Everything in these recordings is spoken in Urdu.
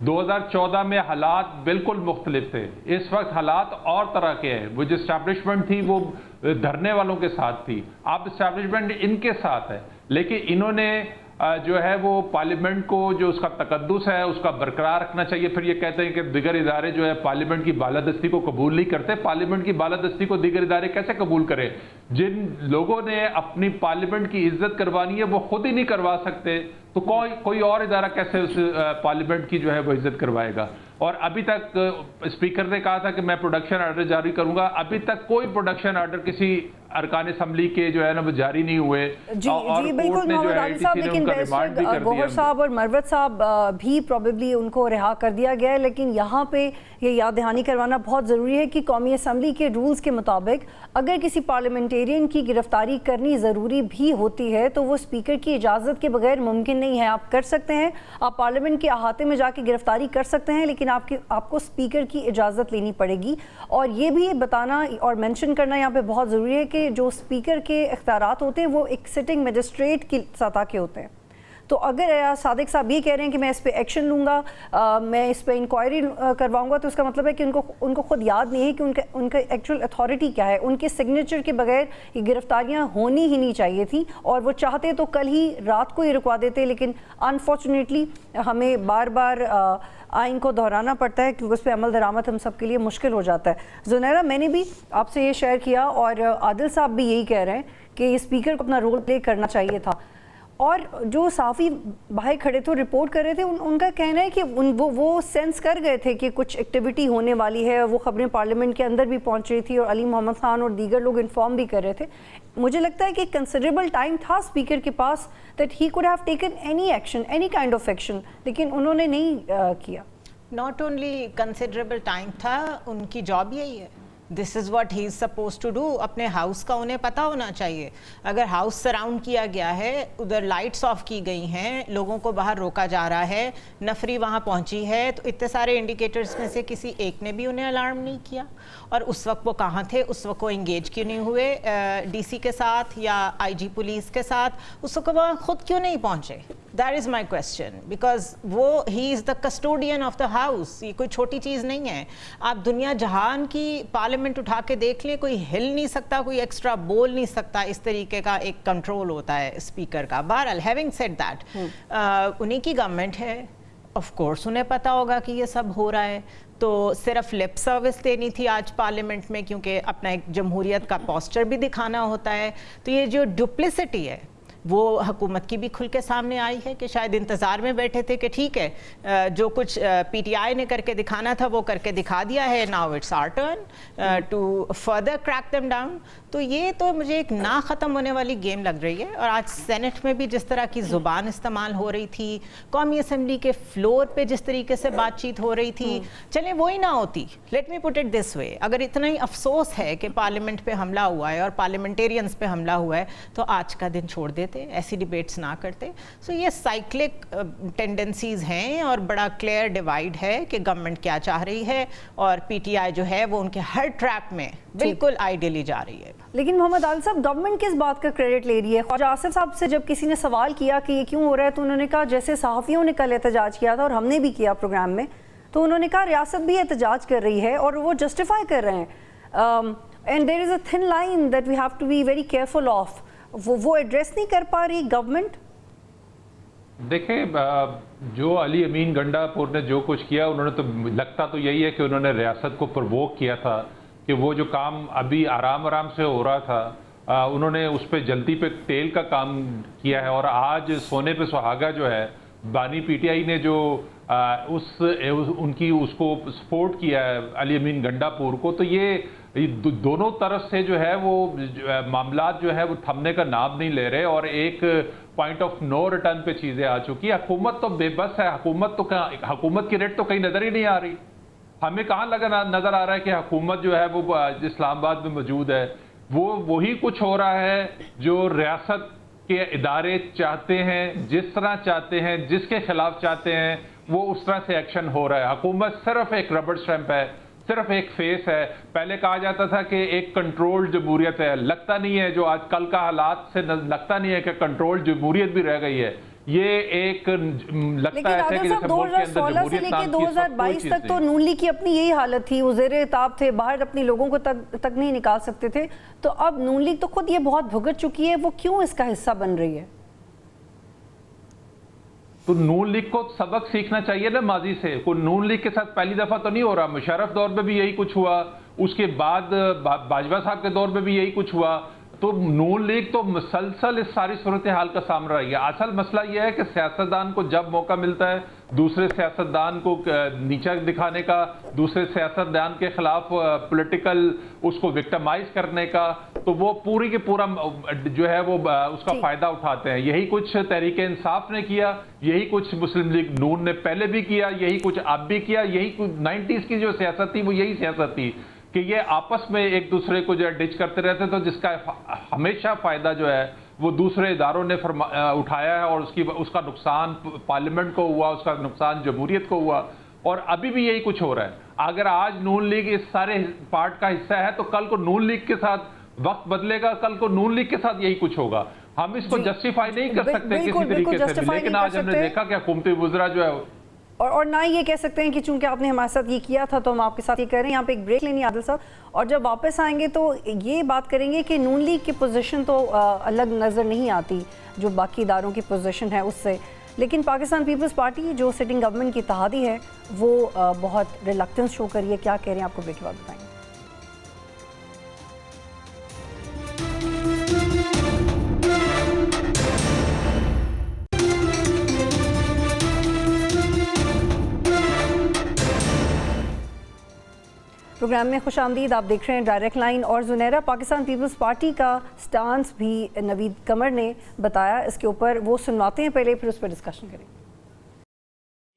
2014 میں حالات بالکل مختلف تھے. اس وقت حالات اور طرح کے ہیں. وہ جو اسٹیبلشمنٹ تھی وہ دھرنے والوں کے ساتھ تھی, اب اسٹیبلشمنٹ ان کے ساتھ ہے, لیکن انہوں نے جو ہے وہ پارلیمنٹ کو جو اس کا تقدس ہے اس کا برقرار رکھنا چاہیے. پھر یہ کہتے ہیں کہ دیگر ادارے جو ہے پارلیمنٹ کی بالادستی کو قبول نہیں کرتے. پارلیمنٹ کی بالادستی کو دیگر ادارے کیسے قبول کرے؟ جن لوگوں نے اپنی پارلیمنٹ کی عزت کروانی ہے وہ خود ہی نہیں کروا سکتے, تو کوئی اور ادارہ کیسے اس پارلیمنٹ کی جو ہے وہ عزت کروائے گا؟ اور ابھی تک اسپیکر نے کہا تھا کہ میں پروڈکشن آرڈر جاری کروں گا, ابھی تک کوئی پروڈکشن آرڈر کسی ارکان اسمبلی کے جو ہے نا وہ جاری نہیں ہوئے. جی بالکل محمد عادل صاحب, لیکن بیرسٹر گوہر صاحب اور مروت صاحب بھی پروبیبلی ان کو رہا کر دیا گیا ہے. لیکن یہاں پہ یہ یاد دہانی کروانا بہت ضروری ہے کہ قومی اسمبلی کے رولز کے مطابق اگر کسی پارلیمنٹیرین کی گرفتاری کرنی ضروری بھی ہوتی ہے تو وہ اسپیکر کی اجازت کے بغیر ممکن نہیں ہے. آپ کر سکتے ہیں, آپ پارلیمنٹ کے احاطے میں جا کے گرفتاری کر سکتے ہیں, لیکن آپ کو اسپیکر کی اجازت لینی پڑے گی. اور یہ بھی بتانا اور مینشن کرنا یہاں پہ بہت ضروری ہے کہ جو اسپیکر کے اختیارات ہوتے ہیں وہ ایک سٹنگ میجسٹریٹ کی سطح کے ہوتے ہیں. تو اگر صادق صاحب یہ کہہ رہے ہیں کہ میں اس پہ ایکشن لوں گا, میں اس پہ انکوائری کرواؤں گا, تو اس کا مطلب ہے کہ ان کو خود یاد نہیں ہے کہ ان کا ایکچوئل اتھارٹی کیا ہے. ان کے سگنیچر کے بغیر یہ گرفتاریاں ہونی ہی نہیں چاہیے تھیں, اور وہ چاہتے تو کل ہی رات کو ہی رکوا دیتے, لیکن انفارچونیٹلی ہمیں بار بار آئین کو دہرانا پڑتا ہے کیونکہ اس پہ عمل درآمد ہم سب کے لیے مشکل ہو جاتا ہے. زنیرہ, میں نے بھی آپ سے یہ شیئر کیا اور عادل صاحب بھی یہی کہہ رہے ہیں کہ اسپیکر کو اپنا رول پلے کرنا چاہیے تھا. اور جو صحافی باہر کھڑے تھے رپورٹ کر رہے تھے, ان کا کہنا ہے کہ وہ سینس کر گئے تھے کہ کچھ ایکٹیویٹی ہونے والی ہے. وہ خبریں پارلیمنٹ کے اندر بھی پہنچ رہی تھی اور علی محمد خان اور دیگر لوگ انفارم بھی کر رہے تھے. مجھے لگتا ہے کہ کنسیڈریبل ٹائم تھا اسپیکر کے پاس that he could have taken any action, any kind of action, لیکن انہوں نے نہیں کیا. ناٹ اونلی کنسیڈریبل ٹائم تھا, ان کی جاب یہی ہے. This is what he is supposed to do. اپنے ہاؤس کا انہیں پتہ ہونا چاہیے. اگر ہاؤس سراؤنڈ کیا گیا ہے, ادھر لائٹس آف کی گئی ہیں, لوگوں کو باہر روکا جا رہا ہے, نفری وہاں پہنچی ہے, تو اتنے سارے انڈیکیٹرز میں سے کسی ایک نے بھی انہیں الارم نہیں کیا. اور اس وقت وہ کہاں تھے؟ اس وقت وہ انگیج کیوں نہیں ہوئے ڈی سی کے ساتھ یا آئی جی پولیس کے ساتھ؟ اس وقت وہ خود کیوں نہیں پہنچے؟ That is my question. Because وہ he is the custodian of the house. یہ کوئی چھوٹی چیز نہیں ہے. آپ دنیا جہان کی پارلیمنٹ اٹھا کے دیکھ لیں, کوئی ہل نہیں سکتا, کوئی ایکسٹرا بول نہیں سکتا. اس طریقے کا ایک کنٹرول ہوتا ہے اسپیکر کا. بہرحال ہیونگ سیڈ دیٹ, انہیں کی گورنمنٹ ہے, آف کورس انہیں پتا ہوگا کہ یہ سب ہو رہا ہے. تو صرف لپ سروس دینی تھی آج پارلیمنٹ میں, کیونکہ اپنا ایک جمہوریت کا پوسچر بھی دکھانا ہوتا ہے. تو یہ جو ڈپلیسٹی ہے وہ حکومت کی بھی کھل کے سامنے آئی ہے کہ شاید انتظار میں بیٹھے تھے کہ ٹھیک ہے جو کچھ پی ٹی آئی نے کر کے دکھانا تھا وہ کر کے دکھا دیا ہے, now it's our turn to further crack them down. تو یہ تو مجھے ایک نہ ختم ہونے والی گیم لگ رہی ہے. اور آج سینٹ میں بھی جس طرح کی زبان استعمال ہو رہی تھی, قومی اسمبلی کے فلور پہ جس طریقے سے بات چیت ہو رہی تھی, چلیں وہی نہ ہوتی. Let me put it this وے, اگر اتنا ہی افسوس ہے کہ پارلیمنٹ پہ حملہ ہوا ہے اور پارلیمنٹیرینز پہ حملہ ہوا ہے, تو آج کا دن چھوڑ دیتے, ایسی ڈیبیٹس نہ کرتے. سو یہ سائیکلک ٹینڈنسیز ہیں اور بڑا کلیئر ڈیوائڈ ہے کہ گورنمنٹ کیا چاہ رہی ہے, اور پی ٹی آئی جو ہے وہ ان کے ہر ٹریپ میں بالکل آئیڈیلی جا رہی ہے. لیکن محمد عادل صاحب, گورنمنٹ کس بات کا کریڈٹ لے رہی ہے؟ خواجہ آصف صاحب سے جب کسی نے سوال کیا کہ یہ کیوں ہو رہا ہے, تو انہوں نے کہا جیسے صحافیوں نے کل احتجاج کیا تھا اور ہم نے بھی کیا پروگرام میں, تو انہوں نے کہا ریاست بھی احتجاج کر رہی ہے اور وہ جسٹیفائی کر رہے ہیں. And there is a thin line that we have to be very careful of. وہ ایڈریس نہیں کر پا رہی گورنمنٹ. دیکھیں, جو علی امین گنڈا پور نے جو کچھ کیا, انہوں نے تو لگتا تو یہی ہے کہ انہوں نے ریاست کو پرووک کیا تھا کہ وہ جو کام ابھی آرام سے ہو رہا تھا, انہوں نے اس پہ جلدی پہ تیل کا کام کیا ہے. اور آج سونے پہ سہاگا جو ہے, بانی پی ٹی آئی نے جو ان کی اس کو سپورٹ کیا ہے علی امین گنڈا پور کو, تو یہ دونوں طرف سے جو ہے وہ معاملات جو ہے وہ تھمنے کا نام نہیں لے رہے, اور ایک پوائنٹ آف نو ریٹرن پہ چیزیں آ چکی. حکومت تو بے بس ہے, حکومت کی ریٹ تو کہیں نظر ہی نہیں آ رہی. ہمیں کہاں نظر آ رہا ہے کہ حکومت جو ہے وہ اسلام آباد میں موجود ہے. وہی کچھ ہو رہا ہے جو ریاست کے ادارے چاہتے ہیں, جس طرح چاہتے ہیں, جس کے خلاف چاہتے ہیں, وہ اس طرح سے ایکشن ہو رہا ہے. حکومت صرف ایک ربڑ اسٹیمپ ہے, صرف ایک فیس ہے. پہلے کہا جاتا تھا کہ ایک کنٹرول جمہوریت ہے, لگتا نہیں ہے جو آج کل کا حالات سے لگتا نہیں ہے کہ کنٹرول جمہوریت بھی رہ گئی ہے, یہ ایک لگتا ہے کہ جیسے ملک کے اندر 2016 سے لے کے 2022 تک تو نون لیگ کی اپنی یہی حالت تھی، وہ زیر تاب تھے، باہر اپنی لوگوں کو تک نہیں نکال سکتے تھے. تو اب نون لیگ تو خود یہ بہت بھگت چکی ہے، وہ کیوں اس کا حصہ بن رہی ہے؟ تو نون لیگ کو سبق سیکھنا چاہیے نا ماضی سے. کوئی نون لیگ کے ساتھ پہلی دفعہ تو نہیں ہو رہا، مشرف دور میں بھی یہی کچھ ہوا، اس کے بعد باجوہ صاحب کے دور میں بھی یہی کچھ ہوا. تو نون لیگ تو مسلسل اس ساری صورتحال کا سامنا رہی ہے. اصل مسئلہ یہ ہے کہ سیاستدان کو جب موقع ملتا ہے دوسرے سیاستدان کو نیچا دکھانے کا، دوسرے سیاستدان کے خلاف پولیٹیکل اس کو وکٹمائز کرنے کا، تو وہ پوری کے پورا جو ہے وہ اس کا فائدہ اٹھاتے ہیں. یہی کچھ تحریک انصاف نے کیا، یہی کچھ مسلم لیگ نون نے پہلے بھی کیا، یہی کچھ اب بھی کیا. یہی کچھ 90s کی جو سیاست تھی وہ یہی سیاست تھی کہ یہ آپس میں ایک دوسرے کو جو ہے ڈچ کرتے رہتے، تو جس کا ہمیشہ فائدہ جو ہے وہ دوسرے اداروں نے اٹھایا ہے، اور اس کا نقصان پارلیمنٹ کو ہوا، اس کا نقصان جمہوریت کو ہوا. اور ابھی بھی یہی کچھ ہو رہا ہے. اگر آج نون لیگ اس سارے پارٹ کا حصہ ہے تو کل کو نون لیگ کے ساتھ وقت بدلے گا، کل کو نون لیگ کے ساتھ یہی کچھ ہوگا. ہم اس کو جسٹیفائی نہیں کر سکتے کسی طریقے سے، لیکن آج ہم نے دیکھا کہ حکومتی وزراء جو ہے اور نہ یہ کہہ سکتے ہیں کہ چونکہ آپ نے ہمارے ساتھ یہ کیا تھا تو ہم آپ کے ساتھ یہ کر رہے ہیں. یہاں پہ ایک بریک لینی عادل صاحب، اور جب واپس آئیں گے تو یہ بات کریں گے کہ نون لیگ کی پوزیشن تو الگ نظر نہیں آتی جو باقی اداروں کی پوزیشن ہے اس سے، لیکن پاکستان پیپلز پارٹی جو سٹنگ گورنمنٹ کی اتحادی ہے وہ بہت ریلکٹنس شو کری ہے. کیا کہہ رہے ہیں آپ کو بریک کے بعد بتائیں گے. پروگرام میں خوش آمدید. آپ دیکھ رہے ہیں ڈائریکٹ لائن. اور زنیرہ، پاکستان پیپلز پارٹی کا سٹانس بھی نوید قمر نے بتایا، اس کے اوپر وہ سنواتے ہیں پہلے، پھر اس پر ڈسکشن کریں.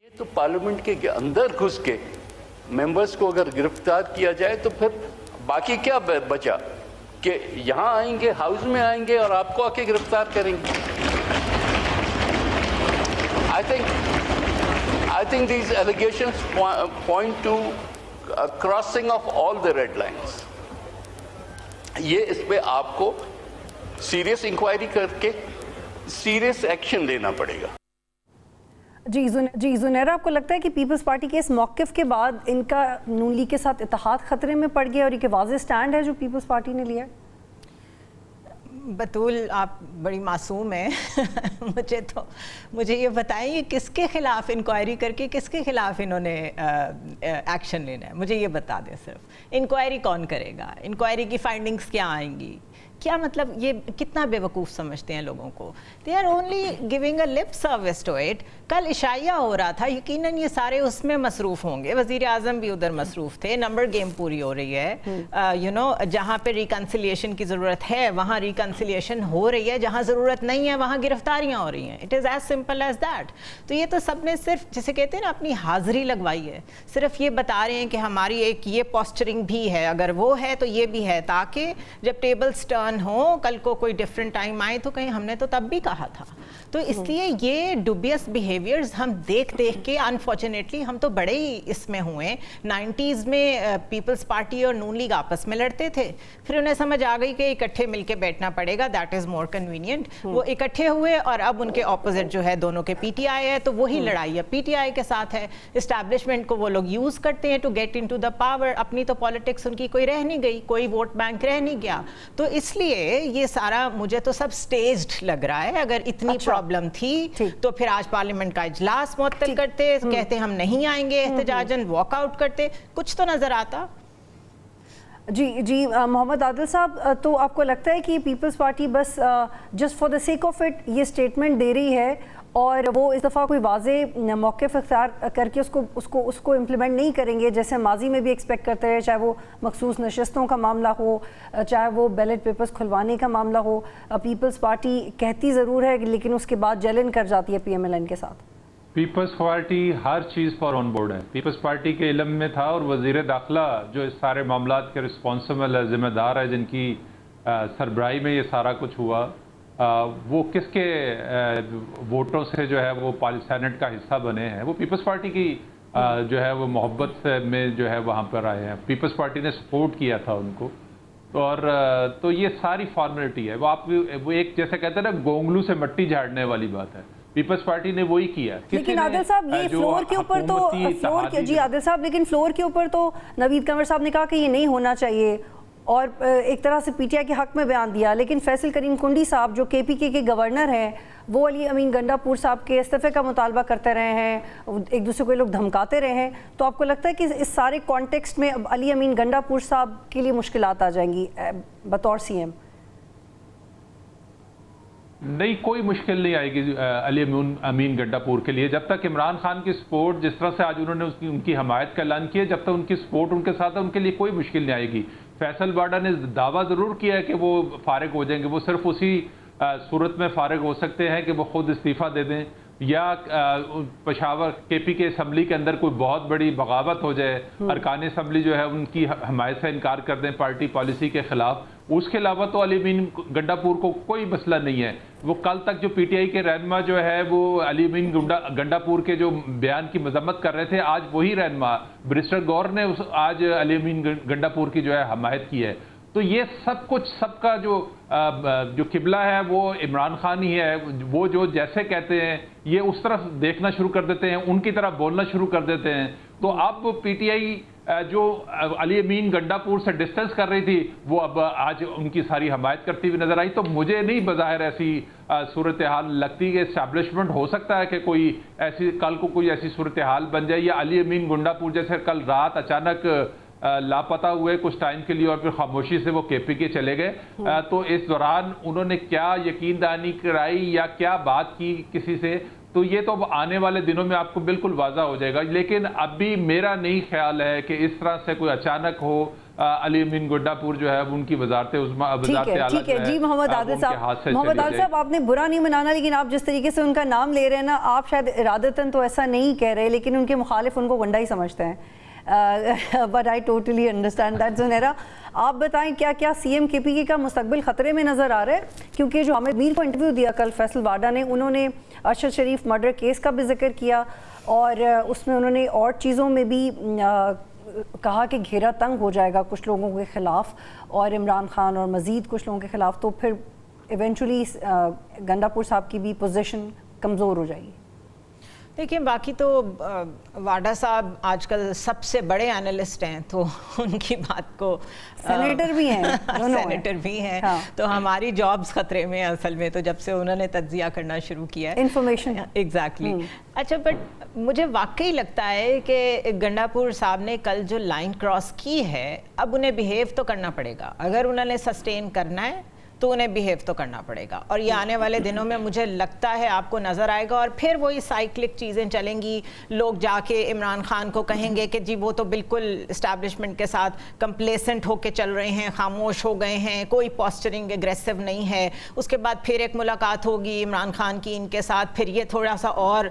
یہ تو پارلیمنٹ کے اندر گھس کے ممبرز کو اگر گرفتار کیا جائے تو پھر باقی کیا بچا کہ یہاں آئیں گے، ہاؤس میں آئیں گے اور آپ کو آ کے گرفتار کریں گے. I think these allegations point to crossing of all the red lines. یہ اس پہ آپ کو سیریس انکوائری کر کے سیریس ایکشن لینا پڑے گا. جی زنیرہ، آپ کو لگتا ہے کہ پیپلز پارٹی کے اس موقف کے بعد ان کا نون لیگ کے ساتھ اتحاد خطرے میں پڑ گیا اور ایک واضح سٹینڈ ہے جو پیپلز پارٹی نے لیا ہے؟ بطول آپ بڑی معصوم ہیں. مجھے یہ بتائیں یہ کس کے خلاف انکوائری کر کے کس کے خلاف انہوں نے ایکشن لینا ہے؟ مجھے یہ بتا دیں صرف. انکوائری کون کرے گا؟ انکوائری کی فائنڈنگز کیا آئیں گی؟ کیا مطلب یہ کتنا بے وقوف سمجھتے ہیں لوگوں کو؟ They are only giving a lip service to it. کل عشائیہ ہو رہا تھا، یقیناً یہ سارے اس میں مصروف ہوں گے. وزیر اعظم بھی ادھر مصروف تھے. نمبر گیم پوری ہو رہی ہے. جہاں پہ ریکنسیلیشن کی ضرورت ہے وہاں ریکنسیلیشن ہو رہی ہے، جہاں ضرورت نہیں ہے وہاں گرفتاریاں ہو رہی ہیں. It is as simple as that. تو یہ تو سب نے صرف جسے کہتے ہیں نا اپنی حاضری لگوائی ہے. صرف یہ بتا رہے ہیں کہ ہماری ایک یہ پوسچرنگ بھی ہے، اگر وہ ہے تو یہ بھی ہے، تاکہ جب ٹیبلز ٹرن ہو، کل کو کوئی ڈفرینٹ ٹائم آئے تو کہیں ہم نے تو تب بھی کہا تھا. تو اس لیے یہ ڈوبیس بیہیویئرز ہم دیکھ کے انفارچونیٹلی ہم تو بڑے ہی اس میں ہوئے. 90s میں پیپلز پارٹی اور نون لیگ آپس میں لڑتے تھے، پھر انہیں سمجھ آ گئی کہ اکٹھے مل کے بیٹھنا پڑے گا، دیٹ از مور کنوینئنٹ. وہ اکٹھے ہوئے اور اب ان کے اپوزٹ جو ہے دونوں کے پی ٹی آئی ہے، تو وہی لڑائی اب پی ٹی آئی کے ساتھ ہے. اسٹیبلشمنٹ کو وہ لوگ یوز کرتے ہیں to get into the power. اپنی تو پالیٹکس ان کی کوئی رہ نہیں گئی، کوئی ووٹ بینک رہ نہیں گیا. تو اس لیے یہ سارا مجھے تو سب سٹیجڈ لگ رہا ہے. اگر اتنی پرابلم تھی تو پھر آج پارلیمنٹ کا اجلاس معطل کرتے، کہتے ہم نہیں آئیں گے، احتجاجاً واک آؤٹ کرتے، کچھ تو نظر آتا. جی محمد عادل صاحب، تو آپ کو لگتا ہے کہ پیپلز پارٹی بس just for the sake of it یہ اسٹیٹمنٹ دے رہی ہے اور وہ اس دفعہ کوئی واضح موقف اختیار کر کے اس کو امپلیمنٹ نہیں کریں گے جیسے ماضی میں بھی ایکسپیکٹ کرتے ہیں، چاہے وہ مخصوص نشستوں کا معاملہ ہو، چاہے وہ بیلٹ پیپرز کھلوانے کا معاملہ ہو؟ پیپلز پارٹی کہتی ضرور ہے لیکن اس کے بعد جلن کر جاتی ہے پی ایم ایل این کے ساتھ. پیپلز پارٹی ہر چیز پر آن بورڈ ہے. پیپلز پارٹی کے علم میں تھا، اور وزیر داخلہ جو اس سارے معاملات کے رسپانسبل ہے، ذمہ دار ہے، جن کی سربراہی میں یہ سارا کچھ ہوا، وہ کس کے ووٹوں سے جو ہے وہ سینٹ کا حصہ بنے ہیں؟ وہ پیپلز پارٹی کی جو ہے وہ محبت میں جو ہے وہاں پر آئے ہیں. پیپلز پارٹی نے سپورٹ کیا تھا ان کو. اور تو یہ ساری فارمیلٹی ہے. وہ ایک جیسے کہتے ہیں نا گونگلو سے مٹی جھاڑنے والی بات ہے. پیپلز پارٹی نے وہی کیا. لیکن عادل صاحب یہ فلور کے اوپر تو جی عادل صاحب لیکن فلور کے اوپر تو نوید کنور صاحب نے کہا کہ یہ نہیں ہونا چاہیے اور ایک طرح سے پی ٹی آئی کے حق میں بیان دیا, لیکن فیصل کریم کنڈی صاحب جو کے پی کے گورنر ہیں وہ علی امین گنڈا پور صاحب کے استعفے کا مطالبہ کرتے رہے ہیں, ایک دوسرے کو لوگ دھمکاتے رہے ہیں. تو آپ کو لگتا ہے کہ اس سارے کانٹیکسٹ میں اب علی امین گنڈا پور صاحب کے لیے مشکلات آ جائیں گی بطور سی ایم؟ نہیں, کوئی مشکل نہیں آئے گی علی امین گنڈا پور کے لیے, جب تک عمران خان کی سپورٹ جس طرح سے آج انہوں نے ان کی حمایت کا اعلان کیا, جب تک ان کی سپورٹ ان کے ساتھ ہے ان کے لیے کوئی مشکل نہیں آئے گی. فیصل واڈا نے دعویٰ ضرور کیا ہے کہ وہ فارغ ہو جائیں گے, وہ صرف اسی صورت میں فارغ ہو سکتے ہیں کہ وہ خود استعفیٰ دے دیں یا پشاور کے پی کے اسمبلی کے اندر کوئی بہت بڑی بغاوت ہو جائے, ارکان اسمبلی جو ہے ان کی حمایت سے انکار کر دیں پارٹی پالیسی کے خلاف. اس کے علاوہ تو علی امین گنڈا پور کو کوئی مسئلہ نہیں ہے. وہ کل تک جو پی ٹی آئی کے رہنما جو ہے وہ علی امین گنڈا پور کے جو بیان کی مذمت کر رہے تھے, آج وہی رہنما برسٹر گور نے آج علی امین گنڈا پور کی جو ہے حمایت کی ہے. تو یہ سب کچھ سب کا جو قبلہ ہے وہ عمران خان ہی ہے. وہ جو جیسے کہتے ہیں یہ اس طرف دیکھنا شروع کر دیتے ہیں, ان کی طرح بولنا شروع کر دیتے ہیں. تو اب پی ٹی آئی جو علی امین گنڈا پور سے ڈسٹنس کر رہی تھی وہ اب آج ان کی ساری حمایت کرتی ہوئی نظر آئی. تو مجھے نہیں بظاہر ایسی صورتحال لگتی کہ اسٹیبلشمنٹ ہو سکتا ہے کہ کوئی ایسی کل کو کوئی ایسی صورتحال بن جائے, یا علی امین گنڈا پور جیسے کل رات اچانک لاپتہ ہوئے کچھ ٹائم کے لیے اور پھر خاموشی سے وہ کے پی کے چلے گئے. تو اس دوران انہوں نے کیا یقین دہانی کرائی یا کیا بات کی کسی سے, تو یہ تو اب آنے والے دنوں میں آپ کو بالکل واضح ہو جائے گا. لیکن ابھی میرا نہیں خیال ہے کہ اس طرح سے کوئی اچانک ہو علی امین گنڈا پور جو ہے ان کی وزارت اعلیٰ ٹھیک ہے. جی محمد عادل صاحب آپ نے برا نہیں منانا, لیکن آپ جس طریقے سے ان کا نام لے رہے ہیں نا, آپ شاید ارادتاً تو ایسا نہیں کہہ رہے, لیکن ان کے مخالف ان کو گنڈا ہی سمجھتے ہیں. But I totally understand that. Zunaira آپ بتائیں کیا کیا سی ایم کے پی کے کا مستقبل خطرے میں نظر آ رہا ہے؟ کیونکہ جو حامد میر کو انٹرویو دیا کل فیصل واڈا نے, انہوں نے ارشد شریف مرڈر کیس کا بھی ذکر کیا اور اس میں انہوں نے اور چیزوں میں بھی کہا کہ گھیرا تنگ ہو جائے گا کچھ لوگوں کے خلاف اور عمران خان اور مزید کچھ لوگوں کے خلاف, تو پھر ایونچولی گنڈا پور صاحب کی بھی پوزیشن کمزور ہو جائے گی. دیکھیں باقی تو واڈا صاحب آج کل سب سے بڑے اینالسٹ ہیں, تو ان کی بات کو سینیٹر بھی ہیں سینیٹر بھی ہیں, تو ہماری جابز خطرے میں اصل میں, تو جب سے انہوں نے تجزیہ کرنا شروع کیا ہے انفارمیشن ایگزیکٹلی. اچھا بٹ مجھے واقعی لگتا ہے کہ گنڈا پور صاحب نے کل جو لائن کراس کی ہے, اب انہیں بیہیو تو کرنا پڑے گا. اگر انہوں نے سسٹین کرنا ہے تو انہیں بیہیو تو کرنا پڑے گا, اور یہ آنے والے دنوں میں مجھے لگتا ہے آپ کو نظر آئے گا. اور پھر وہی سائیکلک چیزیں چلیں گی, لوگ جا کے عمران خان کو کہیں گے کہ جی وہ تو بالکل اسٹیبلشمنٹ کے ساتھ کمپلیسنٹ ہو کے چل رہے ہیں, خاموش ہو گئے ہیں, کوئی پوسچرنگ اگریسو نہیں ہے. اس کے بعد پھر ایک ملاقات ہوگی عمران خان کی ان کے ساتھ, پھر یہ تھوڑا سا اور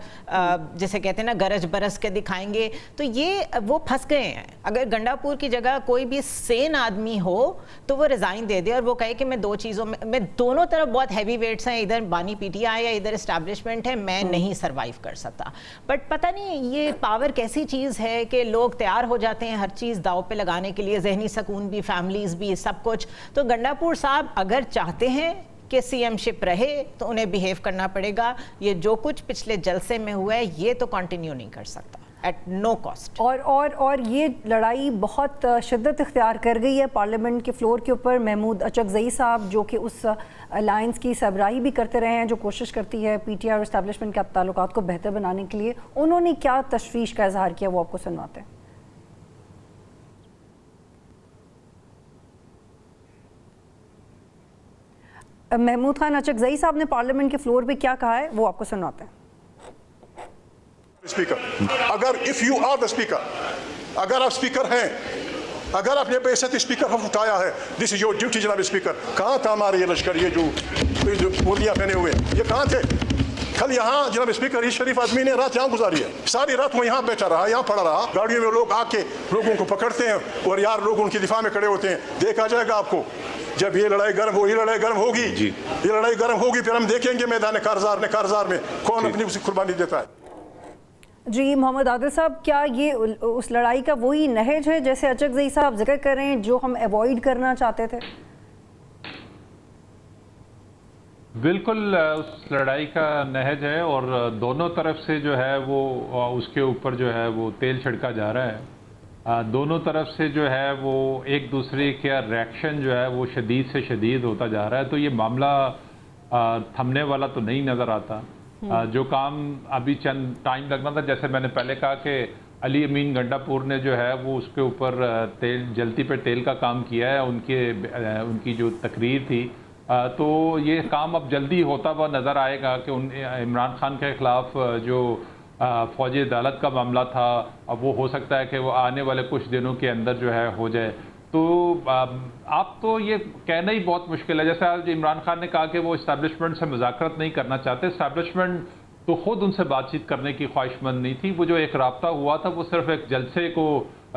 جسے کہتے ہیں نا گرج برس کے دکھائیں گے. تو یہ وہ پھنس گئے ہیں. اگر گنڈا پور کی جگہ کوئی بھی سین آدمی ہو تو وہ ریزائن دے دے اور وہ کہے کہ میں میں دونوں طرف بہت ہیوی ویٹس ہیں, ادھر بانی پی ٹی آئی ہے ادھر اسٹیبلشمنٹ ہے, میں نہیں سروائیو کر سکتا. بٹ پتہ نہیں یہ پاور کیسی چیز ہے کہ لوگ تیار ہو جاتے ہیں ہر چیز داؤ پہ لگانے کے لیے, ذہنی سکون بھی, فیملیز بھی, سب کچھ. تو گنڈا پور صاحب اگر چاہتے ہیں کہ سی ایم شپ رہے تو انہیں بیہیو کرنا پڑے گا. یہ جو کچھ پچھلے جلسے میں ہوا ہے یہ تو کنٹینیو نہیں کر سکتا ایٹ نو کاسٹ. اور یہ لڑائی بہت شدت اختیار کر گئی ہے پارلیمنٹ کے فلور کے اوپر. محمود اچکزئی صاحب جو کہ اس الائنس کی سربراہی بھی کرتے رہے ہیں جو کوشش کرتی ہے پی ٹی آئی اور اسٹیبلشمنٹ کے تعلقات کو بہتر بنانے کے لیے, انہوں نے کیا تشویش کا اظہار کیا وہ آپ کو سنواتے ہیں. محمود خان اچکزئی صاحب نے پارلیمنٹ کے فلور پہ کیا کہا ہے وہ آپ کو سنواتے ہیں. اسپیکر, اگر if you are the speaker, اگر آپ اسپیکر ہیں, اگر آپ نے بحیثیت اسپیکر کو اٹھایا ہے, دس از یور ڈیوٹی جناب اسپیکر. کہاں تھا ہمارے یہ لشکر, یہ جو بولیاں پہنے ہوئے, یہ کہاں تھے کل یہاں؟ جناب اسپیکر یہ شریف آدمی نے رات یہاں گزاری ہے, ساری رات وہ یہاں بیٹھا رہا, یہاں پڑا رہا. گاڑیوں میں لوگ آ کے لوگوں کو پکڑتے ہیں اور یار لوگ ان کی دفاع میں کھڑے ہوتے ہیں. دیکھا جائے گا آپ کو جب یہ لڑائی گرم ہو, یہ لڑائی گرم ہوگی, یہ لڑائی گرم ہوگی, پھر ہم دیکھیں گے میدان کارزار میں کون اپنی اسی قربانی دیتا ہے. جی محمد عادل صاحب, کیا یہ اس لڑائی کا وہی نہج ہے جیسے اچکزئی صاحب ذکر کر رہے ہیں جو ہم ایوائڈ کرنا چاہتے تھے؟ بالکل اس لڑائی کا نہج ہے اور دونوں طرف سے جو ہے وہ اس کے اوپر جو ہے وہ تیل چھڑکا جا رہا ہے. دونوں طرف سے جو ہے وہ ایک دوسرے کا ریئیکشن جو ہے وہ شدید سے شدید ہوتا جا رہا ہے. تو یہ معاملہ تھمنے والا تو نہیں نظر آتا. جو کام ابھی چند ٹائم لگنا تھا، جیسے میں نے پہلے کہا کہ علی امین گنڈا پور نے جو ہے وہ اس کے اوپر تیل جلتی پہ تیل کا کام کیا ہے، ان کی جو تقریر تھی، تو یہ کام اب جلدی ہوتا ہوا نظر آئے گا کہ عمران خان کے خلاف جو فوجی عدالت کا معاملہ تھا، اب وہ ہو سکتا ہے کہ وہ آنے والے کچھ دنوں کے اندر جو ہے ہو جائے. تو آپ تو یہ کہنا ہی بہت مشکل ہے. جیسے آج عمران خان نے کہا کہ وہ اسٹیبلشمنٹ سے مذاکرات نہیں کرنا چاہتے. اسٹیبلشمنٹ تو خود ان سے بات چیت کرنے کی خواہش مند نہیں تھی. وہ جو ایک رابطہ ہوا تھا وہ صرف ایک جلسے کو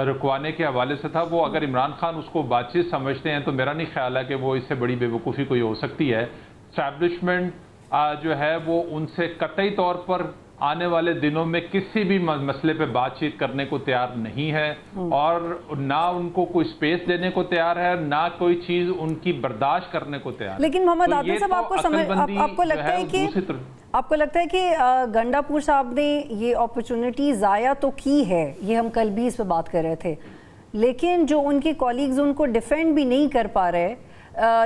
رکوانے کے حوالے سے تھا. وہ اگر عمران خان اس کو بات چیت سمجھتے ہیں تو میرا نہیں خیال ہے کہ وہ اس سے بڑی بے وقوفی کوئی ہو سکتی ہے. اسٹیبلشمنٹ جو ہے وہ ان سے قطعی طور پر آنے والے دنوں میں کسی بھی مسئلے پہ بات چیت کرنے کو تیار نہیں ہے، اور نہ ان کو کوئی سپیس دینے کو تیار ہے، نہ کوئی چیز ان کی برداشت کرنے کو تیار ہے. لیکن محمد عادل صاحب، آپ کو لگتا ہے کہ گنڈا پور صاحب نے یہ اپرچونٹی ضائع تو کی ہے، یہ ہم کل بھی اس پہ بات کر رہے تھے، لیکن جو ان کے کولیگز ان کو ڈیفینڈ بھی نہیں کر پا رہے،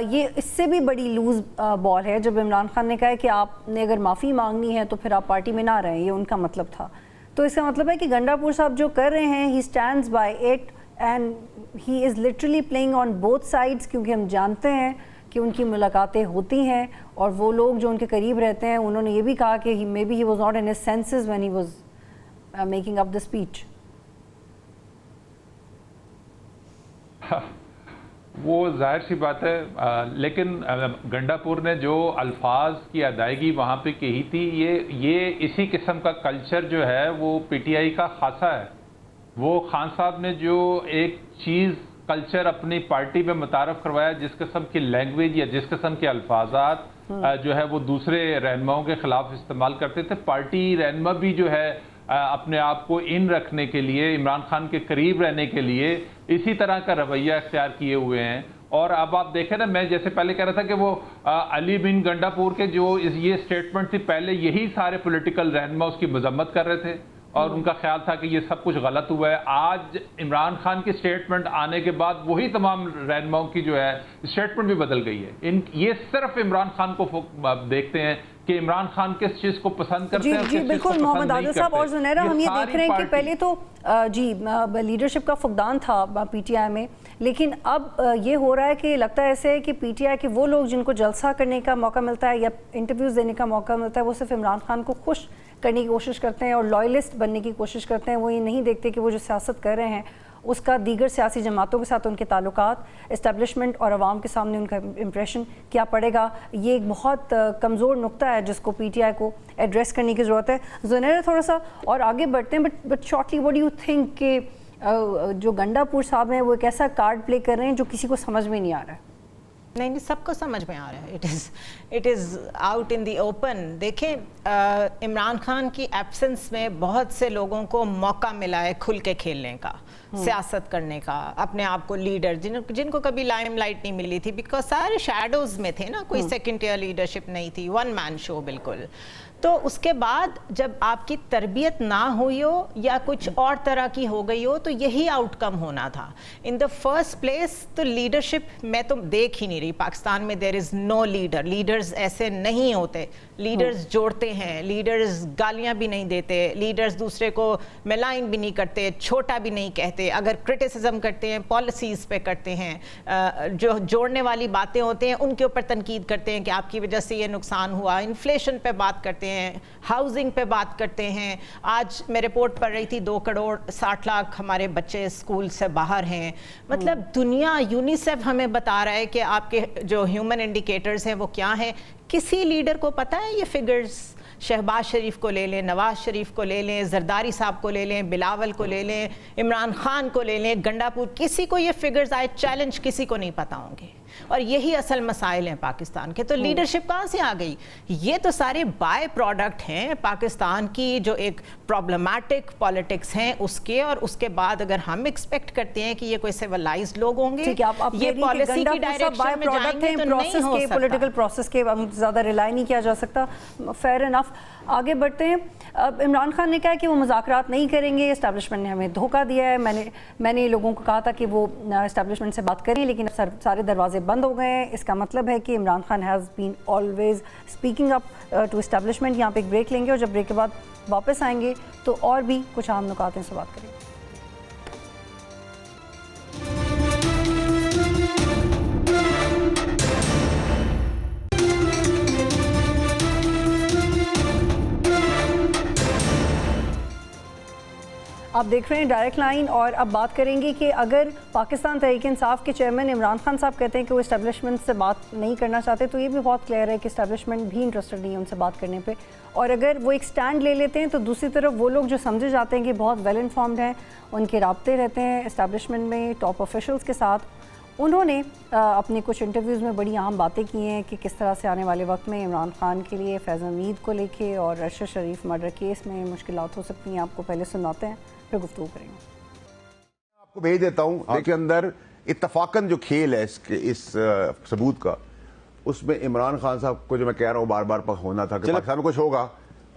یہ اس سے بھی بڑی لوز بال ہے. جب عمران خان نے کہا ہے کہ آپ نے اگر معافی مانگنی ہے تو پھر آپ پارٹی میں نہ رہیں، یہ ان کا مطلب تھا. تو اس کا مطلب ہے کہ گنڈا پور صاحب جو کر رہے ہیں، he stands by it and he is literally playing on both sides, کیونکہ ہم جانتے ہیں کہ ان کی ملاقاتیں ہوتی ہیں اور وہ لوگ جو ان کے قریب رہتے ہیں انہوں نے یہ بھی کہا کہ maybe he was not in his senses when he was making up the speech. وہ ظاہر سی بات ہے، لیکن گنڈا پور نے جو الفاظ کی ادائیگی وہاں پہ کہی تھی، یہ اسی قسم کا کلچر جو ہے وہ پی ٹی آئی کا خاصہ ہے. وہ خان صاحب نے جو ایک چیز کلچر اپنی پارٹی میں متعارف کروایا، جس قسم کی لینگویج یا جس قسم کے الفاظات جو ہے وہ دوسرے رہنماؤں کے خلاف استعمال کرتے تھے، پارٹی رہنما بھی جو ہے اپنے آپ کو ان رکھنے کے لیے، عمران خان کے قریب رہنے کے لیے اسی طرح کا رویہ اختیار کیے ہوئے ہیں. اور اب آپ دیکھیں نا، میں جیسے پہلے کہہ رہا تھا کہ وہ علی بن گنڈا پور کے جو یہ اسٹیٹمنٹ تھی، پہلے یہی سارے پولیٹیکل رہنما اس کی مذمت کر رہے تھے اور ان کا خیال تھا کہ یہ سب کچھ غلط ہوا ہے. آج عمران خان کی اسٹیٹمنٹ آنے کے بعد وہی تمام رہنماؤں کی جو ہے اسٹیٹمنٹ بھی بدل گئی ہے. یہ صرف عمران خان کو دیکھتے ہیں کہ عمران خان کس چیز کو پسند کرتے ہیں. جی بالکل محمد عادل صاحب اور زنیرہ، ہم یہ دیکھ رہے ہیں کہ پہلے تو لیڈرشپ کا فقدان تھا پی ٹی آئی میں، لیکن اب یہ ہو رہا ہے کہ لگتا ہے ایسے ہے کہ پی ٹی آئی کے وہ لوگ جن کو جلسہ کرنے کا موقع ملتا ہے یا انٹرویوز دینے کا موقع ملتا ہے، وہ صرف عمران خان کو خوش کرنے کی کوشش کرتے ہیں اور لائلسٹ بننے کی کوشش کرتے ہیں. وہ یہ نہیں دیکھتے کہ وہ جو سیاست کر رہے ہیں اس کا دیگر سیاسی جماعتوں کے ساتھ ان کے تعلقات، اسٹیبلشمنٹ اور عوام کے سامنے ان کا امپریشن کیا پڑے گا. یہ ایک بہت کمزور نقطہ ہے جس کو پی ٹی آئی کو ایڈریس کرنے کی ضرورت ہے. زنیرہ تھوڑا سا اور آگے بڑھتے ہیں، but shortly what do you think کہ جو گنڈا پور صاحب ہیں وہ ایک ایسا کارڈ پلے کر رہے ہیں جو کسی کو سمجھ میں نہیں آ رہا ہے؟ نہیں، سب کو سمجھ میں آ رہا ہے. It is out in the open. دیکھیں، عمران خان کی ایبسنس میں بہت سے لوگوں کو موقع ملا ہے کھل کے کھیلنے کا، سیاست کرنے کا، اپنے آپ کو لیڈر جن کو کبھی لائم لائٹ نہیں ملی تھی، بیکاز سارے شیڈوز میں تھے نا، کوئی سیکنڈ ٹیئر لیڈرشپ نہیں تھی، ون مین شو بالکل. تو اس کے بعد جب آپ کی تربیت نہ ہوئی ہو یا کچھ اور طرح کی ہو گئی ہو تو یہی آؤٹ کم ہونا تھا. ان دا فرسٹ پلیس تو لیڈرشپ میں تو دیکھ ہی نہیں رہی پاکستان میں. دیر از نو لیڈر. لیڈرز ایسے نہیں ہوتے. لیڈرز جوڑتے ہیں، لیڈرز گالیاں بھی نہیں دیتے، لیڈرز دوسرے کو ملائن بھی نہیں کرتے، چھوٹا بھی نہیں کہتے. اگر کرٹیسزم کرتے ہیں پالیسیز پہ کرتے ہیں، جو جوڑنے والی باتیں ہوتے ہیں ان کے اوپر تنقید کرتے ہیں کہ آپ کی وجہ سے یہ نقصان ہوا. انفلیشن پہ بات کرتے ہیں، ہاؤسنگ پہ بات کرتے ہیں. آج میں رپورٹ پڑھ رہی تھی 2.60 کروڑ ہمارے بچے اسکول سے باہر ہیں. مطلب دنیا، یونیسیف ہمیں بتا رہا ہے کہ آپ کے جو ہیومن انڈیکیٹرز ہیں وہ کیا ہیں. کسی لیڈر کو پتہ ہے یہ فگرز؟ شہباز شریف کو لے لیں، نواز شریف کو لے لیں، زرداری صاحب کو لے لیں، بلاول کو لے لیں، عمران خان کو لے لیں، گنڈا پور، کسی کو یہ فگرز آئے چیلنج کسی کو نہیں پتہ ہوں گے. اور یہی اصل مسائل ہیں پاکستان کے. تو لیڈرشپ کہاں سے آ گئی؟ یہ تو سارے بائی پروڈکٹ ہیں پاکستان کی جو ایک پرابلمٹک پالیٹکس ہیں اس کے, اور اس کے بعد اگر ہم ایکسپیکٹ کرتے ہیں کہ یہ کوئی سیولائزڈ لوگ ہوں گے, یہ پالیسی کی ڈائریکشن میں جائیں گے تو نہیں ہو سکتا. پولیٹیکل پروسیس کے زیادہ ریلائی نہیں کیا جا سکتا. Fair enough. آگے بڑھتے ہیں. اب عمران خان نے کہا کہ وہ مذاکرات نہیں کریں گے, اسٹیبلشمنٹ نے ہمیں دھوکہ دیا ہے. میں نے لوگوں کو کہا تھا کہ وہ اسٹیبلشمنٹ سے بات کریں, لیکن سارے دروازے بند ہو گئے ہیں. اس کا مطلب ہے کہ Imran Khan has been always speaking up to establishment. یہاں پہ ایک بریک لیں گے اور جب بریک کے بعد واپس آئیں گے تو اور بھی کچھ اہم نکات ہیں سے بات کریں گے. آپ دیکھ رہے ہیں ڈائریکٹ لائن, اور اب بات کریں گے کہ اگر پاکستان تحریک انصاف کے چیئرمین عمران خان صاحب کہتے ہیں کہ وہ اسٹیبلشمنٹ سے بات نہیں کرنا چاہتے, تو یہ بھی بہت کلیئر ہے کہ اسٹیبلشمنٹ بھی انٹرسٹڈ نہیں ہے ان سے بات کرنے پہ. اور اگر وہ ایک سٹینڈ لے لیتے ہیں تو دوسری طرف وہ لوگ جو سمجھے جاتے ہیں کہ بہت ویل انفارمڈ ہیں, ان کے رابطے رہتے ہیں اسٹیبلشمنٹ میں ٹاپ آفیشلز کے ساتھ, انہوں نے اپنے کچھ انٹرویوز میں بڑی اہم باتیں کی ہیں کہ کس طرح سے آنے والے وقت میں عمران خان کے لیے فیض حمید کو لے کے اور ارشد شریف مرڈر کیس میں مشکلات ہو سکتی ہیں. آپ کو پہلے سناتے ہیں پھر گفتگو کریں گے. آپ کو بھیج دیتا ہوں. دیکھیں اندر اتفاقاً جو کھیل ہے اس ثبوت کا, اس میں عمران خان صاحب کو جو میں کہہ رہا ہوں بار بار ہونا تھا کہ پاکستان میں کچھ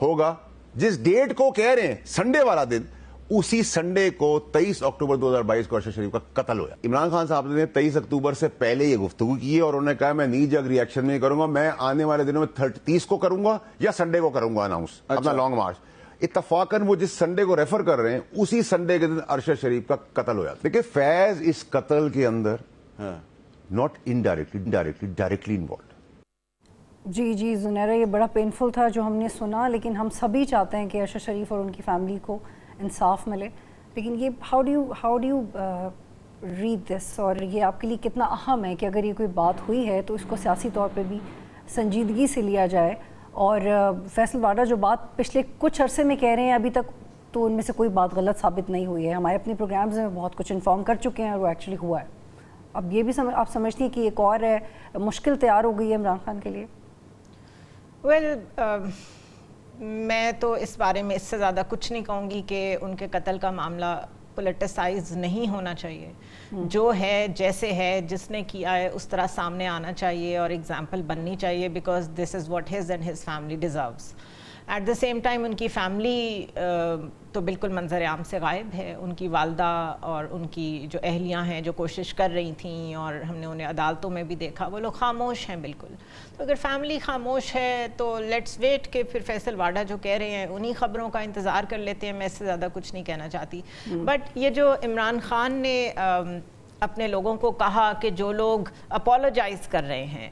ہوگا. جس ڈیٹ کو کہہ رہے ہیں سنڈے والا دن, اسی سنڈے کو 23 اکتوبر 2022 کو ارشد شریف کا قتل ہوا. عمران خان صاحب نے 23 اکتوبر سے پہلے یہ گفتگو کی ہے اور انہوں نے کہا میں نی جگ ریئیکشن نہیں کروں گا, میں آنے والے دنوں میں 30 کو کروں گا یا سنڈے کو کروں گا اناؤنس اپنا لانگ مارچ. اتفاقاً وہ جس سنڈے کو ریفر کر رہے ہیں اسی سنڈے کے دن ارشد شریف کا قتل ہوا. دیکھیں فیض اس قتل کے اندر ناٹ انڈائریکٹلی ڈائریکٹلی انوالوڈ. جی زنیرہ, یہ بڑا پینفل تھا جو ہم نے سنا, لیکن ہم سبھی چاہتے ہیں کہ ارشد شریف اور ان کی فیملی کو انصاف ملے. لیکن یہ how do you read this, اور یہ آپ کے لیے کتنا اہم ہے کہ اگر یہ کوئی بات ہوئی ہے تو اس کو سیاسی طور پہ بھی سنجیدگی سے لیا جائے. اور فیصل واڈا جو بات پچھلے کچھ عرصے میں کہہ رہے ہیں ابھی تک تو ان میں سے کوئی بات غلط ثابت نہیں ہوئی ہے. ہمارے اپنے پروگرامز میں بہت کچھ انفارم کر چکے ہیں اور وہ ایکچولی ہوا ہے. اب یہ بھی آپ سمجھتی ہیں کہ ایک اور مشکل تیار ہو گئی ہے عمران خان کے لیے؟ میں تو اس بارے میں اس سے زیادہ کچھ نہیں کہوں گی کہ ان کے قتل کا معاملہ پولیٹیسائز نہیں ہونا چاہیے. جو ہے جیسے ہے, جس نے کیا ہے اس طرح سامنے آنا چاہیے اور اگزامپل بننی چاہیے, because this is what his and his family deserves. At the same time ان کی فیملی تو بالکل منظر عام سے غائب ہے. ان کی والدہ اور ان کی جو اہلیاں ہیں جو کوشش کر رہی تھیں, اور ہم نے انہیں عدالتوں میں بھی دیکھا, وہ لوگ خاموش ہیں بالکل. تو اگر فیملی خاموش ہے تو لیٹس ویٹ کہ پھر فیصل واڈا جو کہہ رہے ہیں انہی خبروں کا انتظار کر لیتے ہیں. میں اس سے زیادہ کچھ نہیں کہنا چاہتی. بٹ یہ جو عمران خان نے اپنے لوگوں کو کہا کہ جو لوگ اپولوجائز کر رہے ہیں